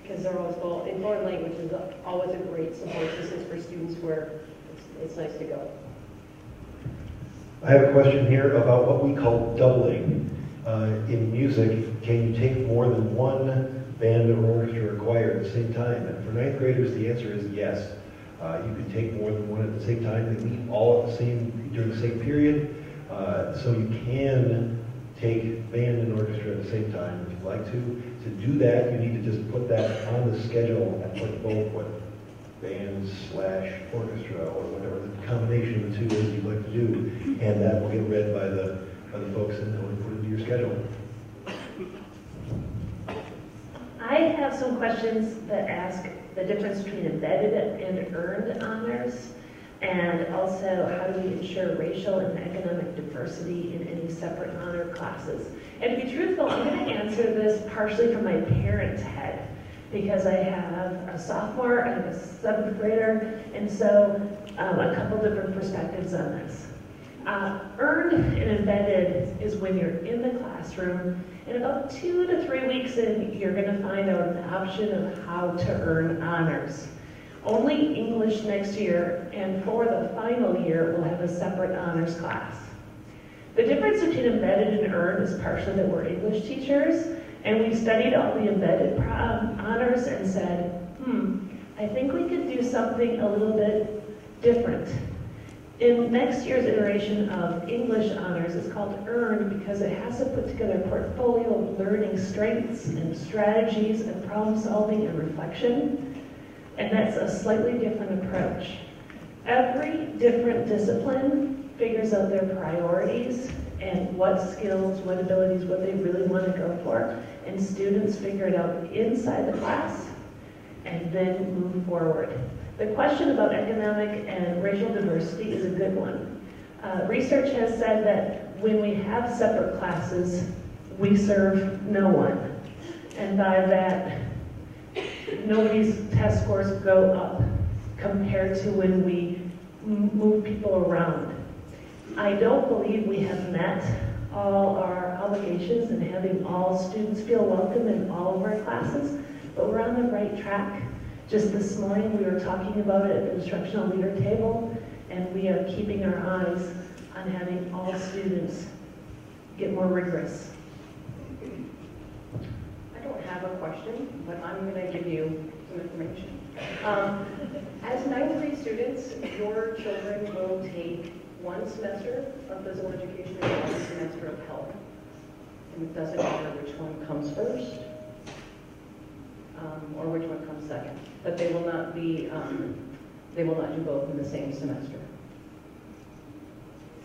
because they're always full. And foreign language is always a great support system for students where it's nice to go. I have a question here about what we call doubling. In music, can you take more than one band or orchestra or choir at the same time? And for 9th graders, the answer is yes. You can take more than one at the same time. They meet all at the same during the same period, so you can take band and orchestra at the same time if you'd like to. To do that, you need to just put that on the schedule and put both what band/orchestra or whatever the combination of the two is you'd like to do, and that will get read by the folks and they'll put it into your schedule. I have some questions that ask the difference between embedded and earned honors, and also how do we ensure racial and economic diversity in any separate honor classes. And to be truthful, I'm going to answer this partially from my parents' head, because I have a sophomore, I have a 7th grader, and so a couple different perspectives on this. Earned and embedded is when you're in the classroom, and about 2 to 3 weeks in, you're going to find out an option of how to earn honors. Only English next year, and for the final year, we'll have a separate honors class. The difference between embedded and earned is partially that we're English teachers, and we studied all the embedded honors and said, I think we could do something a little bit different. In next year's iteration of English honors, it's called earned because it has to put together a portfolio of learning strengths and strategies and problem solving and reflection. And that's a slightly different approach. Every different discipline figures out their priorities and what skills, what abilities, what they really want to go for, and students figure it out inside the class and then move forward. The question about economic and racial diversity is a good one. Research has said that when we have separate classes, we serve no one. And by that, nobody's test scores go up compared to when we move people around. I don't believe we have met all our obligations in having all students feel welcome in all of our classes, but we're on the right track. Just this morning, we were talking about it at the instructional leader table, and we are keeping our eyes on having all students get more rigorous. I don't have a question, but I'm going to give you some information. As 9th grade students, your children will take 1 semester of physical education and 1 semester of health. And it doesn't matter which one comes first or which one comes second. But they will not be, they will not do both in the same semester.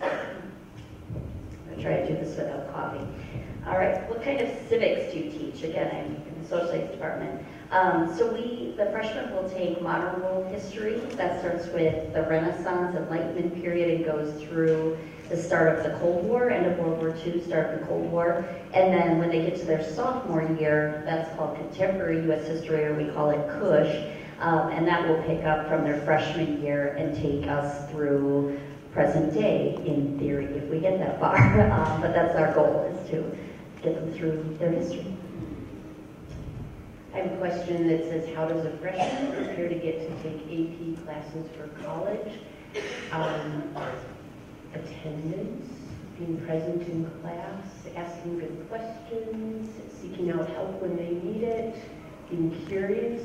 I'm try to do this without coffee. All right, what kind of civics do you teach? Again, I'm in the social studies department. So the freshmen will take modern world history. That starts with the Renaissance, Enlightenment period, and goes through the start of the Cold War, end of World War II, start of the Cold War. And then when they get to their sophomore year, that's called contemporary U.S. history, or we call it CUSH. And that will pick up from their freshman year and take us through present day, in theory, if we get that far. But that's our goal, is to get them through their history. I have a question that says, how does a freshman prepare to get to take AP classes for college? Attendance, being present in class, asking good questions, seeking out help when they need it, being curious,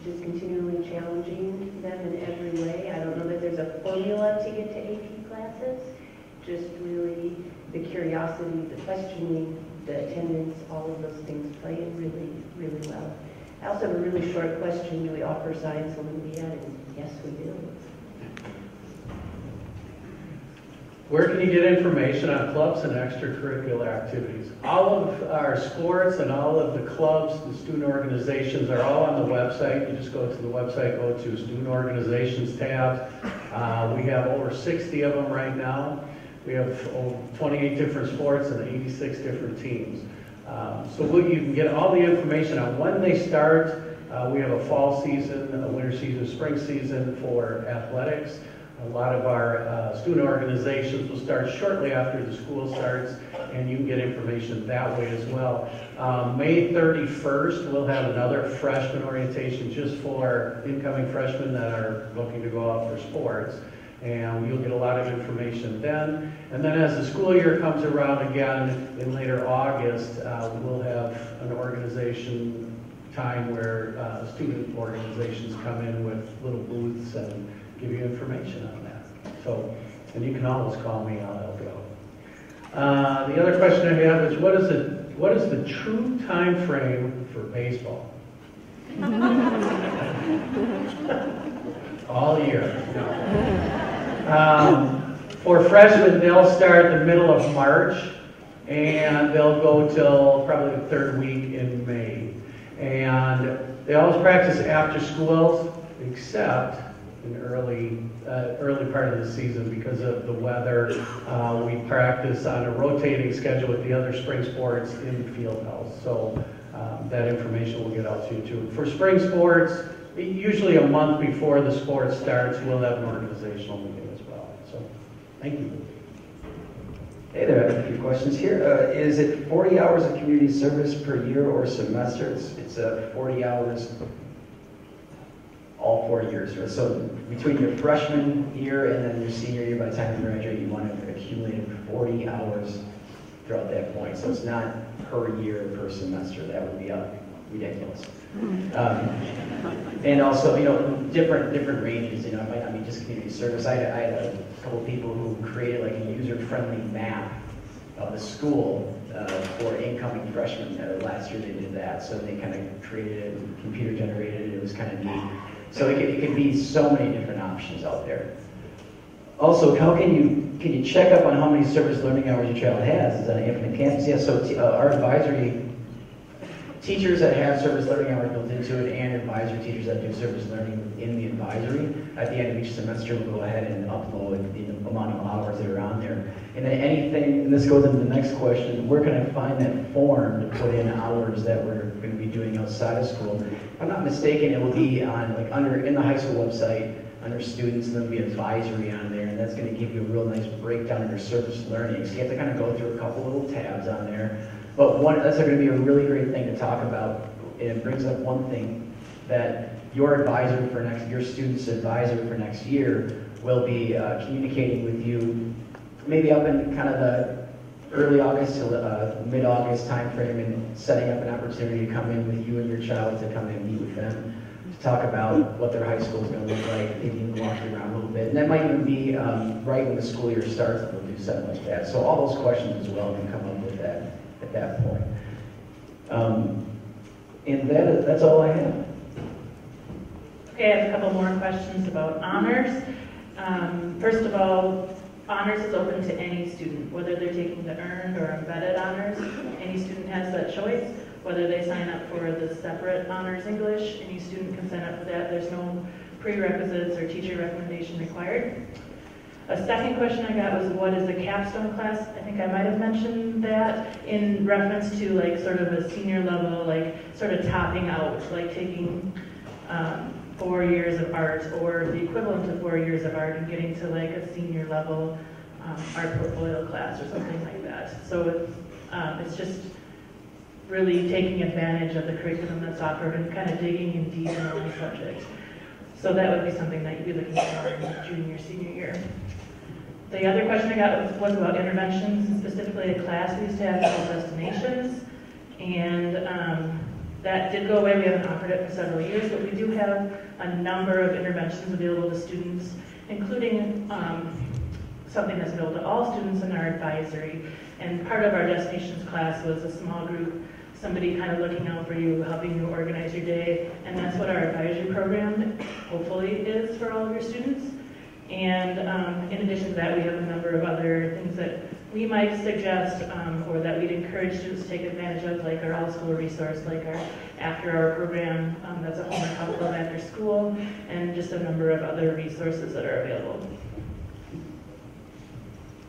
just continually challenging them in every way. I don't know that there's a formula to get to AP classes, just really the curiosity, the questioning, the attendance, all of those things play in really, really well. I also have a really short question. Do we offer science Olympiad? And yes, we do. Where can you get information on clubs and extracurricular activities? All of our sports and all of the clubs, the student organizations are all on the website. You just go to the website, go to Student Organizations tab. We have over 60 of them right now. We have 28 different sports and 86 different teams. So you can get all the information on when they start. We have a fall season, a winter season, spring season for athletics. A lot of our student organizations will start shortly after the school starts, and you can get information that way as well. May 31st, we'll have another freshman orientation just for incoming freshmen that are looking to go out for sports. And you'll get a lot of information then. And then as the school year comes around again in later August, we'll have an organization time where student organizations come in with little booths and give you information on that. So, and you can always call me, I'll help you out. The other question I have is, what is the true time frame for baseball? All year. For freshmen, they'll start the middle of March, and they'll go till probably the 3rd week in May. And they always practice after schools, except in early part of the season because of the weather. We practice on a rotating schedule with the other spring sports in the field house. So that information will get out to you too. For spring sports, usually a month before the sport starts, we'll have an organizational meeting as well. So, thank you. Hey there, I have a few questions here. Is it 40 hours of community service per year or semester? It's 40 hours all 4 years, right? So between your freshman year and then your senior year, by the time you graduate, you want to have accumulated 40 hours throughout that point. So it's not per year, per semester. That would be ridiculous. And also, different ranges. It might not be just community service. I had a couple of people who created like a user-friendly map of the school for incoming freshmen. Last year they did that, so they kind of created it, computer generated it. It was kind of neat. So it could be so many different options out there. Also, how can you check up on how many service learning hours your child has? Is that an infinite campus? Yes, so our advisory, teachers that have service learning hours built into it and advisory teachers that do service learning in the advisory, at the end of each semester will go ahead and upload the amount of hours that are on there. And then anything, and this goes into the next question, where can I find that form to put in hours that we're going to be doing outside of school? If I'm not mistaken, it will be on, like, in the high school website, under students, and there'll be advisory on there, and that's going to give you a real nice breakdown of your service learning. So you have to kind of go through a couple little tabs on there. But that's going to be a really great thing to talk about. It brings up one thing, that your advisor for your student's advisor for next year will be communicating with you maybe up in kind of the early August to mid-August timeframe, and setting up an opportunity to come in with you and your child to come in and meet with them, to talk about what their high school is going to look like, maybe even walk you around a little bit. And that might even be right when the school year starts, and we'll do something like that. So all those questions as well can come up with that at that point. And that's all I have. Okay, I have a couple more questions about honors. First of all, honors is open to any student, whether they're taking the earned or embedded honors. Any student has that choice. Whether they sign up for the separate honors English, any student can sign up for that. There's no prerequisites or teacher recommendation required. A second question I got was, what is a capstone class? I think I might have mentioned that in reference to like sort of a senior level, like sort of topping out, like taking 4 years of art or the equivalent of 4 years of art and getting to like a senior level art portfolio class or something like that. So it's just really taking advantage of the curriculum that's offered and kind of digging in deep in all the subjects. So that would be something that you'd be looking for in junior, senior year. The other question I got was about interventions, and specifically a class we used to have called Destinations, and that did go away. We haven't offered it for several years, but we do have a number of interventions available to students, including something that's available to all students in our advisory. And part of our Destinations class was a small group, somebody kind of looking out for you, helping you organize your day, and that's what our advisory program hopefully is for all of your students. And in addition to that, we have a number of other things that we might suggest or that we'd encourage students to take advantage of, like our all-school resource, like our after-hour program, that's a homework help club after school, and just a number of other resources that are available.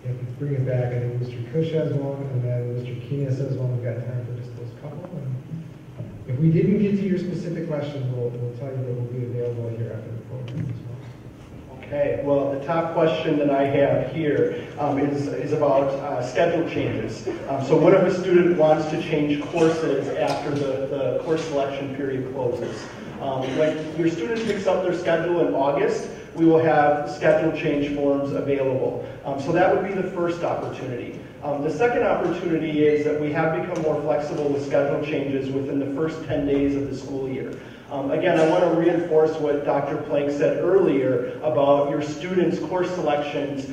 Yeah, if we bring it back, I think Mr. Cush has one, and then Mr. Keenis has one. We've got time for just those couple. And if we didn't get to your specific question, we'll tell you that will be available here after the program as well. Okay, well, the top question that I have here is about schedule changes. So what if a student wants to change courses after the course selection period closes? When your student picks up their schedule in August, we will have schedule change forms available. So that would be the first opportunity. The second opportunity is that we have become more flexible with schedule changes within the first 10 days of the school year. Again, I want to reinforce what Dr. Plank said earlier about your students' course selections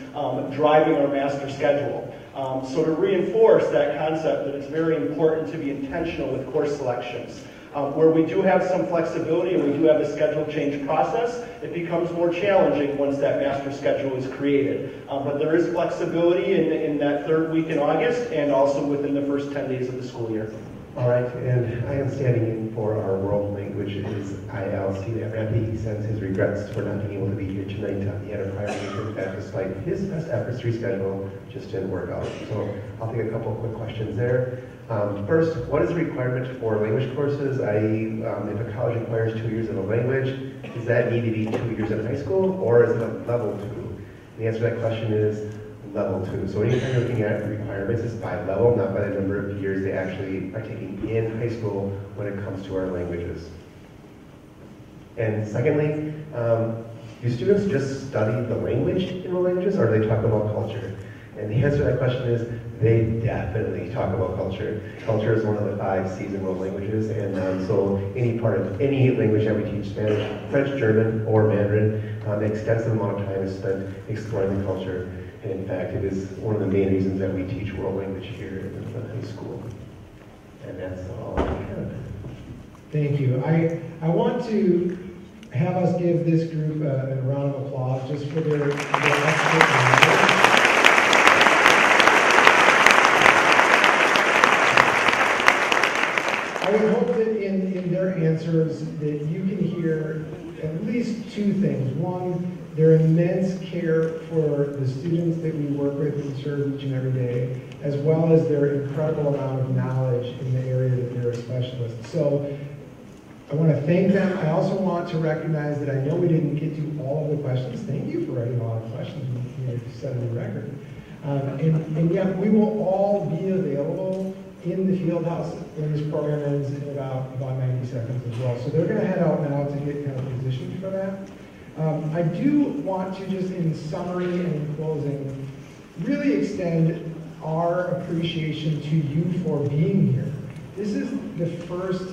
driving our master schedule. So to reinforce that concept that it's very important to be intentional with course selections. Where we do have some flexibility and we do have a schedule change process, it becomes more challenging once that master schedule is created. But there is flexibility in that third week in August and also within the first 10 days of the school year. All right, and I am standing in for our world languages ILC. Randy sends his regrets for not being able to be here tonight. He had a prior engagement back despite his best efforts to reschedule, just didn't work out. So I'll take a couple of quick questions there. First, what is the requirement for language courses? i.e., if a college requires 2 years of a language, does that need to be 2 years in high school, or is it a level 2? And the answer to that question is level 2. So anytime you're looking at requirements, it's by level, not by the number of years they actually are taking in high school when it comes to our languages. And secondly, do students just study the language in world languages, or do they talk about culture? And the answer to that question is they definitely talk about culture. Culture is one of the 5 C's in world languages, and so any language that we teach, Spanish, French, German, or Mandarin, an extensive amount of time is spent exploring the culture. And in fact, it is one of the main reasons that we teach world language here in the high school. And that's all I have. Thank you. I want to have us give this group a round of applause just for their expert. I would hope that in their answers that you can hear at least two things. One, their immense care for the students that we work with and serve each and every day, as well as their incredible amount of knowledge in the area that they're a specialist. So I want to thank them. I also want to recognize that I know we didn't get to all of the questions. Thank you for writing a lot of questions. You set a new record. And yet we will all be available in the field house when this program ends in about 90 seconds as well. So they're going to head out now to get kind of positioned for that. I do want to just in summary and in closing, really extend our appreciation to you for being here. This is the first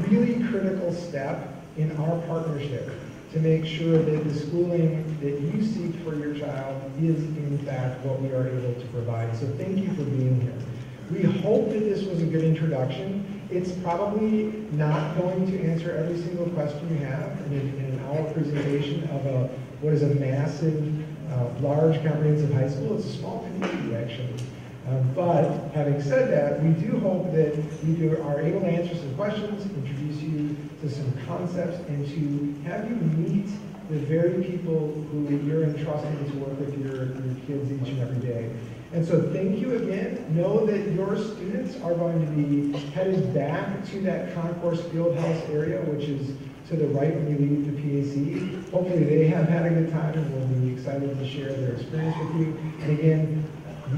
really critical step in our partnership to make sure that the schooling that you seek for your child is in fact what we are able to provide. So thank you for being here. We hope that this was a good introduction. It's probably not going to answer every single question you have in an hour presentation of what is a massive, large comprehensive high school. It's a small community actually. But having said that, we do hope that we are able to answer some questions, introduce you to some concepts, and to have you meet the very people who you're entrusted to work with your kids each and every day. And so thank you again. Know that your students are going to be headed back to that concourse field house area, which is to the right when you leave the PAC. Hopefully they have had a good time and will be excited to share their experience with you. And again,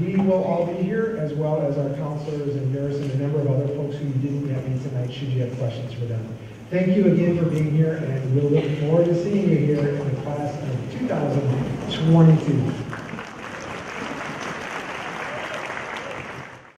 we will all be here, as well as our counselors and nurse and a number of other folks who you didn't have in tonight, should you have questions for them. Thank you again for being here, and we'll look forward to seeing you here in the class of 2022.